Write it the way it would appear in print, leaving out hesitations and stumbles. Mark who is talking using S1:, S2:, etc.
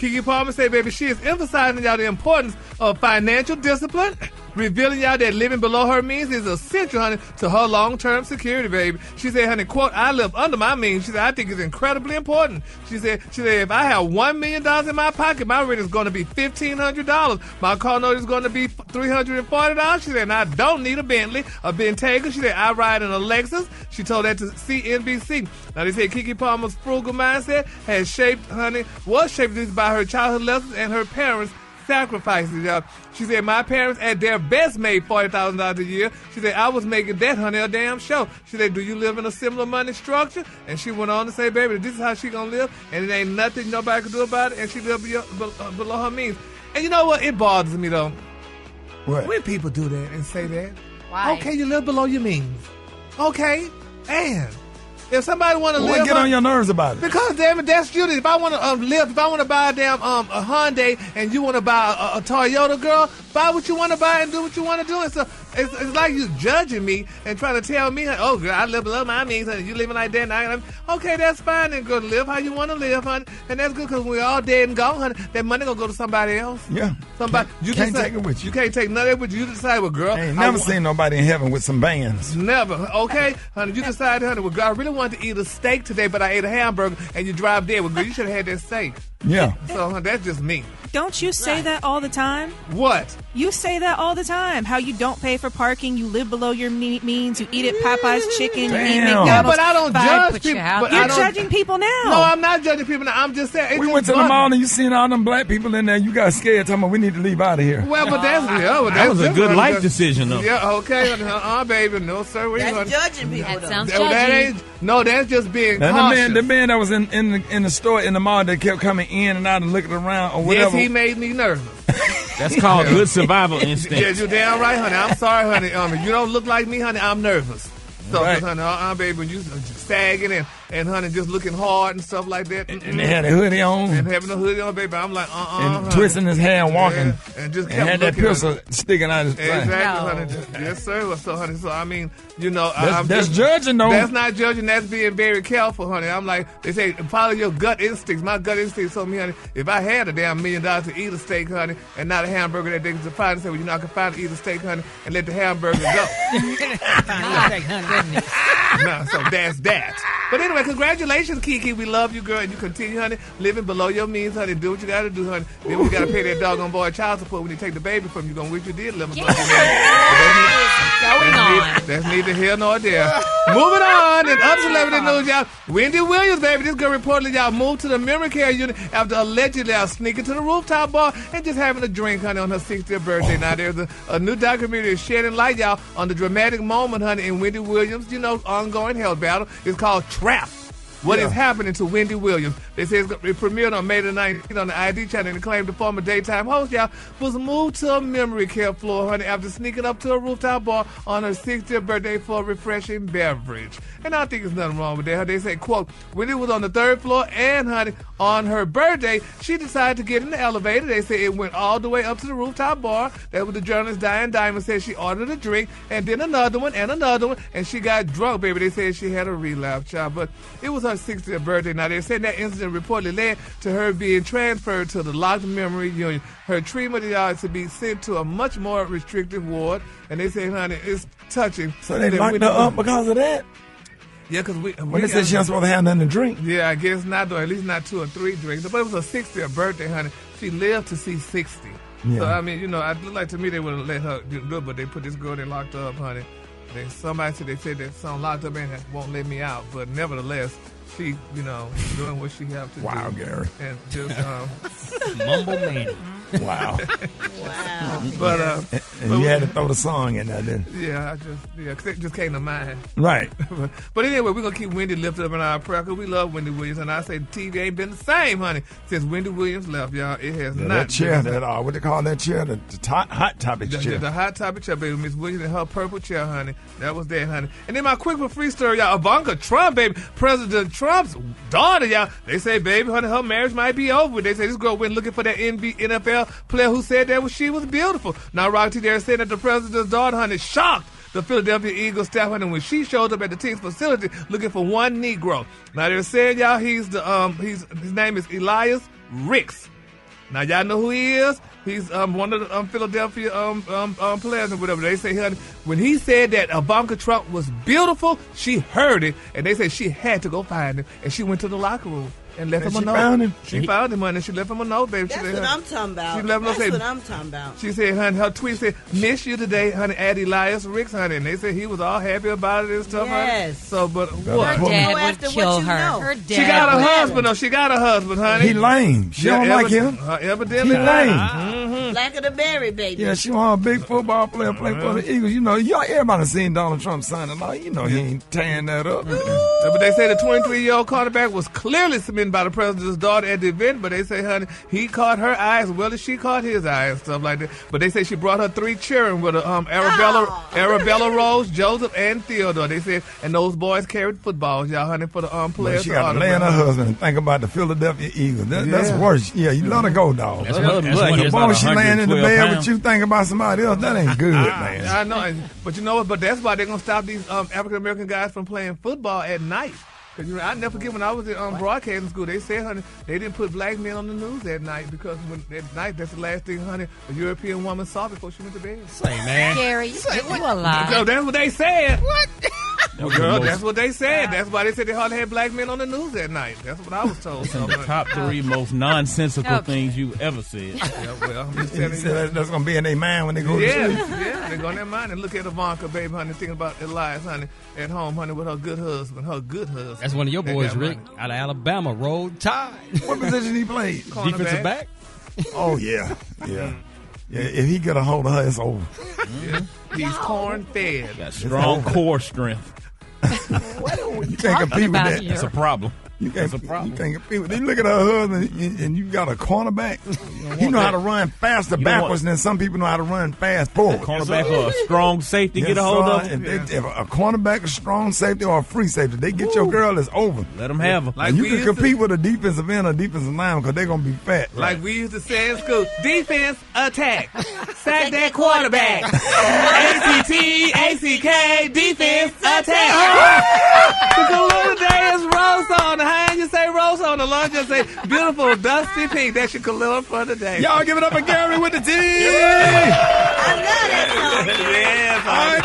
S1: Keke Palmer said, baby, she is emphasizing y'all the importance of financial discipline, revealing y'all that living below her means is essential, honey, to her long-term security, baby. She said, honey, quote, I live under my means. She said, I think it's incredibly important. She said, if I have $1 million in my pocket, my rent is going to be $1,500. My car note is going to be $340. She said, and I don't need a Bentley, a Bentayga. She said, I ride in a Lexus. She told that to CNBC. Now, they said Keke Palmer's frugal mindset was shaped by her childhood lessons and her parents' sacrifices, y'all. She said, my parents at their best made $40,000 a year. She said, I was making that, honey, a damn show. She said, do you live in a similar money structure? And she went on to say, baby, this is how she gonna live, and it ain't nothing nobody can do about it, and she live below her means. And you know what? It bothers me, though.
S2: What?
S1: When people do that and say that.
S3: Why?
S1: Okay, you live below your means. Okay, and if somebody want to live,
S2: what get on your nerves about it?
S1: Because damn it, that's you. If I want to live, if I want to buy a damn a Hyundai and you want to buy a Toyota, girl, buy what you want to buy and do what you want to do. And so it's like you judging me and trying to tell me, oh girl, I live below my means, and you living like that. And okay, that's fine. Then go live how you want to live, honey, and that's good because we're all dead and gone, honey. That money gonna go to somebody else.
S2: Yeah,
S1: somebody
S2: you can't take it with you.
S1: You can't take none of it with you. You decide, well, girl,
S2: I ain't never seen nobody in heaven with some bands.
S1: Never. Okay, honey, you decided, honey, well, girl, I really wanted to eat a steak today, but I ate a hamburger, and you drive there. Well, girl, you should have had that steak.
S2: Yeah.
S1: So honey, that's just me.
S4: Don't you say that all the time?
S1: What?
S4: You say that all the time. How you don't pay for parking, you live below your means, you eat at Popeye's Chicken, you eat McDonald's.
S1: Yeah, but I don't judge people.
S4: You're judging people now.
S1: No, I'm not judging people now. I'm just saying.
S2: We went to the mall and you seen all them black people in there. You got scared, talking about we need to leave out of here.
S1: Well, but that
S5: was a good life decision, though.
S1: Yeah, okay. Baby. No, sir.
S3: That's judging people. That sounds
S1: judgy. That's just being cautious.
S2: The man that was in the store, in the mall, that kept coming in and out and looking around or whatever.
S1: Yes, he made me nervous.
S5: That's called good survival instinct.
S1: Yeah, you're damn right, honey. I'm sorry, honey. If you don't look like me, honey, I'm nervous. So, right. Honey, baby, when you sagging and honey, just looking hard and stuff like that.
S2: And they had a hoodie on.
S1: And having a hoodie on, baby. I'm like,
S2: And
S1: honey.
S2: twisting his hair and walking.
S1: Yeah, and just kept
S2: had that pistol sticking out his thing.
S1: Exactly, honey. Yes, sir. So, honey, I mean, you know.
S2: That's judging, though.
S1: That's not judging. That's being very careful, honey. I'm like, they say, follow your gut instincts. My gut instincts told me, honey, if I had a damn $1 million to eat a steak, honey, and not a hamburger that they could find, say, well, you know, I can finally eat a steak, honey, and let the hamburger go. No, so that's that. But anyway, congratulations, Keke. We love you, girl, and you continue, honey, living below your means, honey. Do what you got to do, honey. Then we got to pay that doggone boy child support when you take the baby from you. You're going to wish you did live above your means. That's neither here nor there. Moving on, in other celebrity news, y'all, Wendy Williams, baby, this girl reportedly, y'all, moved to the memory care unit after allegedly sneaking to the rooftop bar and just having a drink, honey, on her 60th birthday. Now, there's a new documentary shedding light, y'all, on the dramatic moment, honey, in Wendy Williams, you know, ongoing health battle. It's called Trap. What is happening to Wendy Williams? They say it premiered on May the 19th on the ID channel and claimed the former daytime host, y'all, was moved to a memory care floor, honey, after sneaking up to a rooftop bar on her 60th birthday for a refreshing beverage. And I think there's nothing wrong with that. They say, quote, Wendy was on the 3rd floor and, honey, on her birthday, she decided to get in the elevator. They say it went all the way up to the rooftop bar. That was the journalist Diane Diamond said she ordered a drink and then another one, and she got drunk, baby. They said she had a relapse, child. But it was her 60th birthday. Now, they said that incident reportedly led to her being transferred to the locked memory unit. Her treatment is to be sent to a much more restrictive ward. And they say, honey, it's touching.
S2: So they locked her up because of that?
S1: Yeah, because
S2: when they said she wasn't supposed to have nothing to drink.
S1: Yeah, I guess not, though. At least not 2 or 3 drinks. But it was her 60th birthday, honey. She lived to see 60. Yeah. So, I mean, you know, it looked like to me they would have let her do it, but they put this girl, they locked her up, honey. Somebody said they said that some locked up in that won't let me out. But nevertheless, she, you know, doing what she have to do.
S2: Wow, Gary.
S1: And just
S5: mumble man.
S2: Wow.
S3: Wow.
S1: But
S2: you had to throw the song in there, didn't you?
S1: Yeah, cause it just came to mind.
S2: Right.
S1: But anyway, we're gonna keep Wendy lifted up in our prayer because we love Wendy Williams, and I say TV ain't been the same, honey, since Wendy Williams left, y'all. It has not.
S2: That chair, what they call that chair, the hot topic chair.
S1: The hot topic chair, baby. Miss Williams and her purple chair, honey. That was that, honey. And then my quick for free story, y'all. Ivanka Trump, baby, President Trump's daughter, y'all. They say, baby, honey, her marriage might be over. They say this girl went looking for that NFL player who said that she was beautiful. Now, Rocky there said that the president's daughter, honey, shocked the Philadelphia Eagles staff, honey, when she showed up at the team's facility looking for one Negro. Now, they're saying, y'all, his name is Elias Ricks. Now y'all know who he is. He's one of the Philadelphia players or whatever. They say, honey, when he said that Ivanka Trump was beautiful, she heard it, and they said she had to go find him, and she went to the locker room and left him a note.
S2: Found him?
S1: She found him, honey, and she left him a note, baby.
S3: That's
S1: she said,
S3: what I'm talking about.
S1: She left him
S3: That's what I'm talking about.
S1: She said, honey, her tweet said, miss you today, honey, at Elias Ricks, honey. And they said he was all happy about it and stuff, honey. So, but what?
S3: Go
S6: Her dad
S3: after
S6: would kill
S3: what you
S6: her.
S3: know.
S6: Her dad
S1: She got a
S6: would-
S1: husband, though. She got a husband, honey.
S2: He lame. She don't like him.
S1: Evidently
S2: He lame.
S3: Black of the berry, baby.
S2: Yeah, she want a big football player play for the Eagles. You know, everybody seen Donald Trump's son-in-law. You know he ain't tearing that up.
S1: But they say the 23-year-old quarterback was clearly smitten by the president's daughter at the event, but they say, honey, he caught her eye as well as she caught his eye and stuff like that. But they say she brought her 3 children with her, Arabella Rose, Joseph, and Theodore. They said, and those boys carried footballs, y'all, honey, for the players.
S2: But she got to lay in her husband and think about the Philadelphia Eagles. That's worse. Yeah, you let her go, dog.
S5: That's what
S2: The moment she laying in the bed with you thinking about somebody else, that ain't good, man.
S1: I know, but you know what? But that's why they're going to stop these African American guys from playing football at night. Because I never forget when I was in broadcasting school, they said, honey, they didn't put black men on the news at night because at night, that's the last thing, honey, a European woman saw before she went to bed.
S5: Say, man.
S6: Gary, you a lie.
S1: So that's what they said.
S5: What?
S1: Girl, that's what they said. That's why they said they hardly had black men on the news at night. That's what I was told.
S5: Some of the top 3 most nonsensical things you ever said.
S1: Yeah, well, I'm just
S2: He
S1: telling
S2: said
S1: you.
S2: that's going to be in their mind when they go to sleep.
S1: Yeah, they go in their mind and look at Ivanka, baby, honey, thinking about Elias, honey, at home, honey, with her good husband.
S7: That's one of your
S1: They
S7: boys,
S1: got
S7: Rick, out of Alabama. Roll Tide.
S2: What position he played?
S7: Defensive back.
S2: Oh, yeah. Yeah, if he get a hold of her, it's over.
S1: Yeah. He's corn-fed.
S5: Got strong core strength.
S2: You can't compete with that.
S5: That's a problem.
S2: You can't,
S5: That's a problem.
S2: You can't compete with that. You look at her husband and you got a cornerback. You know how to run faster backwards than some people know how to run fast forward.
S5: Cornerback or a strong safety get a hold of him.
S2: If a cornerback, a strong safety, or a free safety, they get your girl, it's over.
S5: Let them have her.
S1: Like
S2: And you
S1: we
S2: can
S1: used to-
S2: compete with a defensive end or defensive line because they're going to be fat.
S1: Like we used to say in school, defense, attack. Sack that quarterback. ACK, defense, attack. The Kalula Day is roast on the hand. You say roast on the lunch. Just say beautiful, dusty pink. That's your Kalula for the day.
S2: Y'all give it up for Gary with the T.
S3: I love that song.
S1: Yes,
S2: All right,